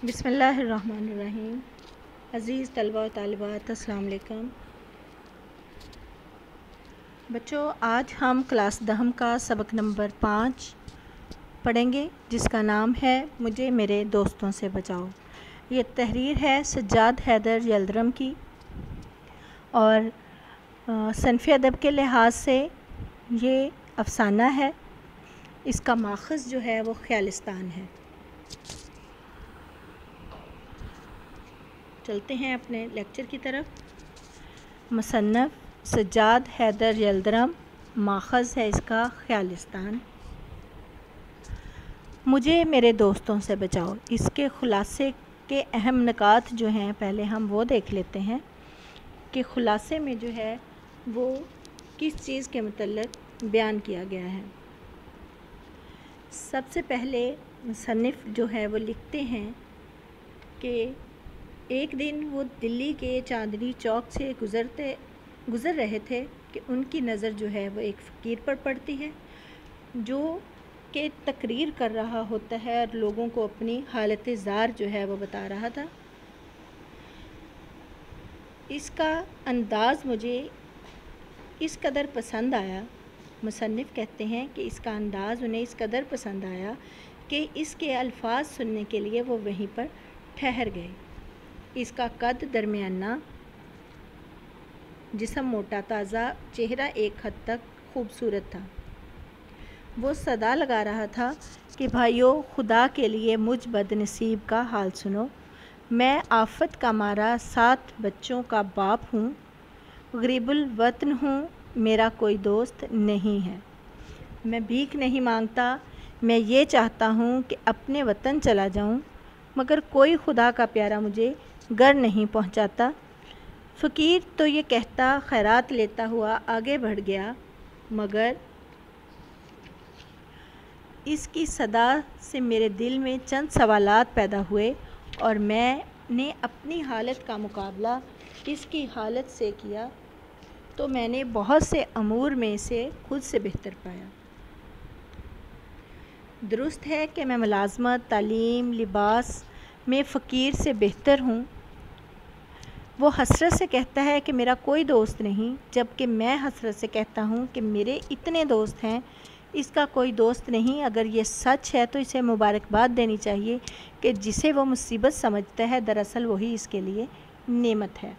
بسم اللہ الرحمن الرحیم۔ عزیز طلبہ و طالبات، السلام علیکم۔ بچوں، آج ہم کلاس 10 کا سبق نمبر 5 پڑھیں گے، جس کا نام ہے مجھے میرے دوستوں سے بچاؤ۔ یہ تحریر ہے سجاد حیدر یلدرم کی، اور صنف ادب کے لحاظ سے یہ افسانہ ہے۔ اس کا ماخذ جو ہے وہ خیالستان ہے۔ چلتے ہیں اپنے لیکچر کی طرف۔ مصنف سجاد حیدر یلدرم، ماخذ ہے اس کا خیالستان۔ مجھے میرے دوستوں سے بچاؤ، اس کے خلاصے کے اہم نکات جو ہیں پہلے ہم وہ دیکھ لیتے ہیں کہ خلاصے میں جو ہے وہ کس چیز کے متعلق بیان کیا گیا ہے۔ سب سے پہلے مصنف جو ہے وہ لکھتے ہیں کہ ایک دن وہ دلی کے چاندنی چوک سے گزر رہے تھے کہ ان کی نظر جو ہے وہ ایک فقیر پر پڑتی ہے، جو کہ تقریر کر رہا ہوتا ہے اور لوگوں کو اپنی حالت زار جو ہے وہ بتا رہا تھا۔ اس کا انداز مجھے اس قدر پسند آیا، مصنف کہتے ہیں کہ اس کا انداز انہیں اس قدر پسند آیا کہ اس کے الفاظ سننے کے لیے وہ وہیں پر ٹھہر گئے۔ اس کا قد درمیانہ، جسم موٹا تازہ، چہرہ ایک حد تک خوبصورت تھا۔ وہ صدا لگا رہا تھا کہ بھائیو، خدا کے لیے مجھ بد نصیب کا حال سنو۔ میں آفت کا مارا 7 بچوں کا باپ ہوں، غریب الوطن ہوں، میرا کوئی دوست نہیں ہے۔ میں بھیک نہیں مانگتا، میں یہ چاہتا ہوں کہ اپنے وطن چلا جاؤں، مگر کوئی خدا کا پیارا مجھے گھر نہیں پہنچاتا۔ فقیر تو یہ کہتا خیرات لیتا ہوا آگے بڑھ گیا، مگر اس کی صدا سے میرے دل میں چند سوالات پیدا ہوئے، اور میں نے اپنی حالت کا مقابلہ اس کی حالت سے کیا تو میں نے بہت سے امور میں سے خود سے بہتر پایا۔ درست ہے کہ میں ملازمت، تعلیم، لباس میں فقیر سے بہتر ہوں۔ وہ حسرت سے کہتا ہے کہ میرا کوئی دوست نہیں، جبکہ میں حسرت سے کہتا ہوں کہ میرے اتنے دوست ہیں، اس کا کوئی دوست نہیں۔ اگر یہ سچ ہے تو اسے مبارکباد دینی چاہیے کہ جسے وہ مصیبت سمجھتا ہے دراصل وہی اس کے لیے نعمت ہے۔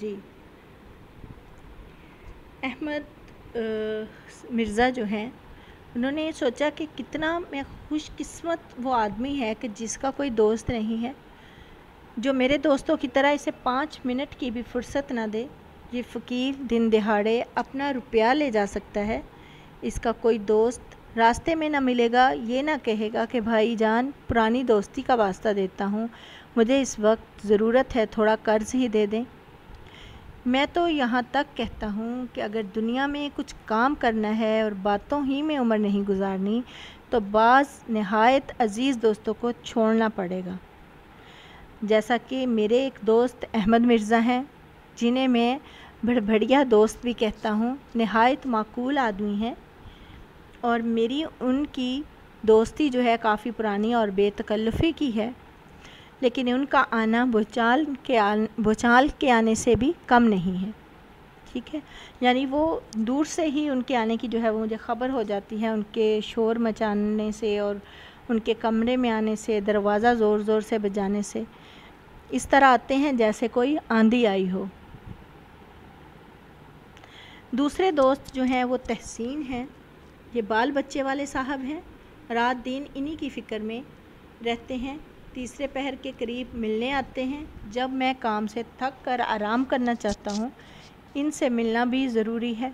جی، احمد مرزا جو ہیں، انہوں نے سوچا کہ کتنا میں خوش قسمت وہ آدمی ہے کہ جس کا کوئی دوست نہیں ہے، جو میرے دوستوں کی طرح اسے 5 منٹ کی بھی فرصت نہ دے۔ یہ فقیر دن دہاڑے اپنا روپیہ لے جا سکتا ہے، اس کا کوئی دوست راستے میں نہ ملے گا، یہ نہ کہے گا کہ بھائی جان پرانی دوستی کا واسطہ دیتا ہوں، مجھے اس وقت ضرورت ہے، تھوڑا قرض ہی دے دیں۔ میں تو یہاں تک کہتا ہوں کہ اگر دنیا میں کچھ کام کرنا ہے اور باتوں ہی میں عمر نہیں گزارنی، تو بعض نہایت عزیز دوستوں کو چھوڑنا پڑے گا، جیسا کہ میرے ایک دوست احمد مرزا ہیں، جنہیں میں بڑھڑیا دوست بھی کہتا ہوں، نہایت معقول آدمی ہیں، اور میری ان کی دوستی جو ہے کافی پرانی اور بے تکلفی کی ہے، لیکن ان کا آنا بھوچال کے آنے سے بھی کم نہیں ہے۔ ٹھیک ہے، یعنی وہ دور سے ہی ان کے آنے کی جو ہے وہ مجھے خبر ہو جاتی ہے، ان کے شور مچانے سے اور ان کے کمرے میں آنے سے، دروازہ زور زور سے بجانے سے، اس طرح آتے ہیں جیسے کوئی آندھی آئی ہو۔ دوسرے دوست جو ہیں وہ تحسین ہیں، یہ بال بچے والے صاحب ہیں، رات دن انہی کی فکر میں رہتے ہیں، تیسرے پہر کے قریب ملنے آتے ہیں، جب میں کام سے تھک کر آرام کرنا چاہتا ہوں، ان سے ملنا بھی ضروری ہے۔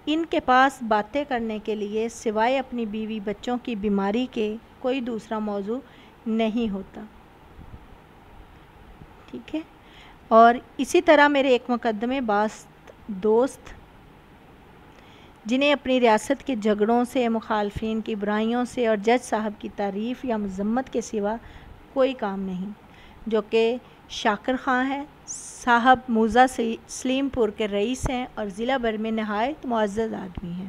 ان کے پاس باتیں کرنے کے لیے سوائے اپنی بیوی بچوں کی بیماری کے کوئی دوسرا موضوع نہیں ہوتا۔ ٹھیک ہے، اور اسی طرح میرے ایک مقدمے باز دوست، جنہیں اپنی ریاست کے جھگڑوں سے، مخالفین کی برائیوں سے اور جج صاحب کی تعریف یا مذمت کے سوا کوئی کام نہیں، جو کہ شاکر خان ہیں، صاحب موزہ سلیم پور کے رئیس ہیں اور ضلع بھر میں نہایت معزز آدمی ہیں۔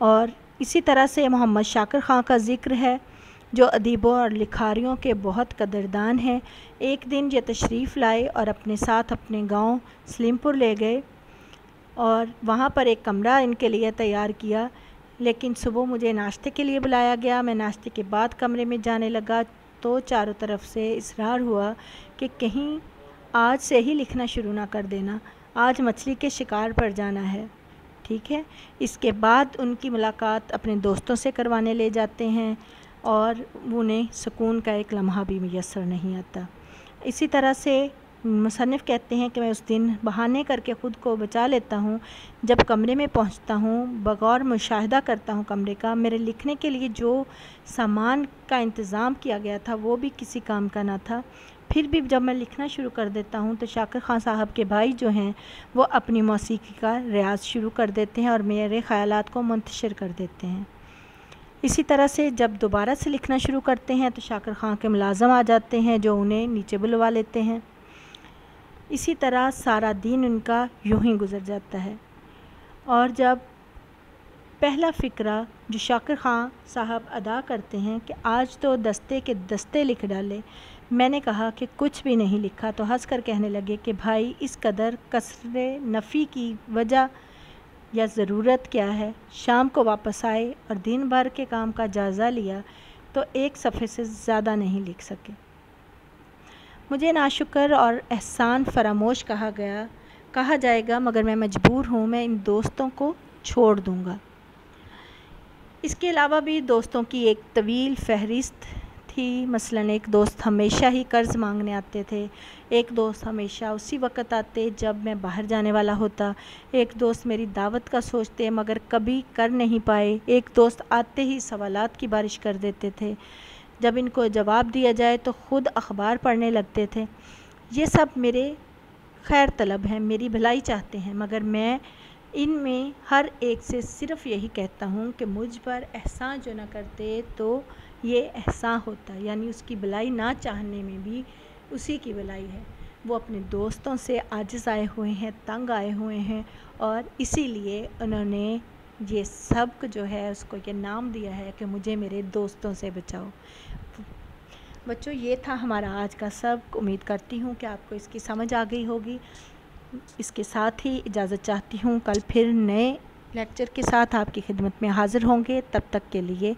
اور اسی طرح سے محمد شاکر خان کا ذکر ہے جو ادیبوں اور لکھاریوں کے بہت قدردان ہیں۔ ایک دن یہ تشریف لائے اور اپنے ساتھ اپنے گاؤں سلیم پور لے گئے اور وہاں پر ایک کمرہ ان کے لیے تیار کیا، لیکن صبح مجھے ناشتے کے لیے بلایا گیا۔ میں ناشتے کے بعد کمرے میں جانے لگا تو چاروں طرف سے اصرار ہوا کہ کہیں آج سے ہی لکھنا شروع نہ کر دینا، آج مچھلی کے شکار پر جانا ہے، ٹھیک ہے۔ اس کے بعد ان کی ملاقات اپنے دوستوں سے کروانے لے جاتے ہیں اور انہیں سکون کا ایک لمحہ بھی میسر نہیں آتا۔ اسی طرح سے مصنف کہتے ہیں کہ میں اس دن بہانے کر کے خود کو بچا لیتا ہوں، جب کمرے میں پہنچتا ہوں بغور مشاہدہ کرتا ہوں کمرے کا، میرے لکھنے کے لیے جو سامان کا انتظام کیا گیا تھا وہ بھی کسی کام کا نہ تھا۔ پھر بھی جب میں لکھنا شروع کر دیتا ہوں تو شاکر خان صاحب کے بھائی جو ہیں وہ اپنی موسیقی کا ریاض شروع کر دیتے ہیں اور میرے خیالات کو منتشر کر دیتے ہیں۔ اسی طرح سے جب دوبارہ سے لکھنا شروع کرتے ہیں تو شاکر خان کے ملازم آ جاتے ہیں جو انہیں نیچے بلوا لیتے ہیں۔ اسی طرح سارا دن ان کا یوں ہی گزر جاتا ہے، اور جب پہلا فقرہ جو شاکر خان صاحب ادا کرتے ہیں کہ آج تو دستے کے دستے لکھ ڈالے، میں نے کہا کہ کچھ بھی نہیں لکھا، تو ہنس کر کہنے لگے کہ بھائی اس قدر کثر نفی کی وجہ یا ضرورت کیا ہے؟ شام کو واپس آئے اور دن بھر کے کام کا جائزہ لیا تو ایک صفحے سے زیادہ نہیں لکھ سکے۔ مجھے ناشکر اور احسان فراموش کہا جائے گا، مگر میں مجبور ہوں، میں ان دوستوں کو چھوڑ دوں گا۔ اس کے علاوہ بھی دوستوں کی ایک طویل فہرست تھی۔ مثلاً ایک دوست ہمیشہ ہی قرض مانگنے آتے تھے، ایک دوست ہمیشہ اسی وقت آتے جب میں باہر جانے والا ہوتا، ایک دوست میری دعوت کا سوچتے مگر کبھی کر نہیں پائے، ایک دوست آتے ہی سوالات کی بارش کر دیتے تھے، جب ان کو جواب دیا جائے تو خود اخبار پڑھنے لگتے تھے۔ یہ سب میرے خیر طلب ہیں، میری بھلائی چاہتے ہیں، مگر میں ان میں ہر ایک سے صرف یہی کہتا ہوں کہ مجھ پر احسان جو نہ کرتے تو یہ احسان ہوتا، یعنی اس کی بھلائی نہ چاہنے میں بھی اسی کی بھلائی ہے۔ وہ اپنے دوستوں سے عاجز آئے ہوئے ہیں، تنگ آئے ہوئے ہیں، اور اسی لیے انہوں نے یہ سبق جو ہے اس کو یہ نام دیا ہے کہ مجھے میرے دوستوں سے بچاؤ۔ بچوں، یہ تھا ہمارا آج کا سبق۔ امید کرتی ہوں کہ آپ کو اس کی سمجھ آ گئی ہوگی۔ اس کے ساتھ ہی اجازت چاہتی ہوں، کل پھر نئے لیکچر کے ساتھ آپ کی خدمت میں حاضر ہوں گے۔ تب تک کے لیے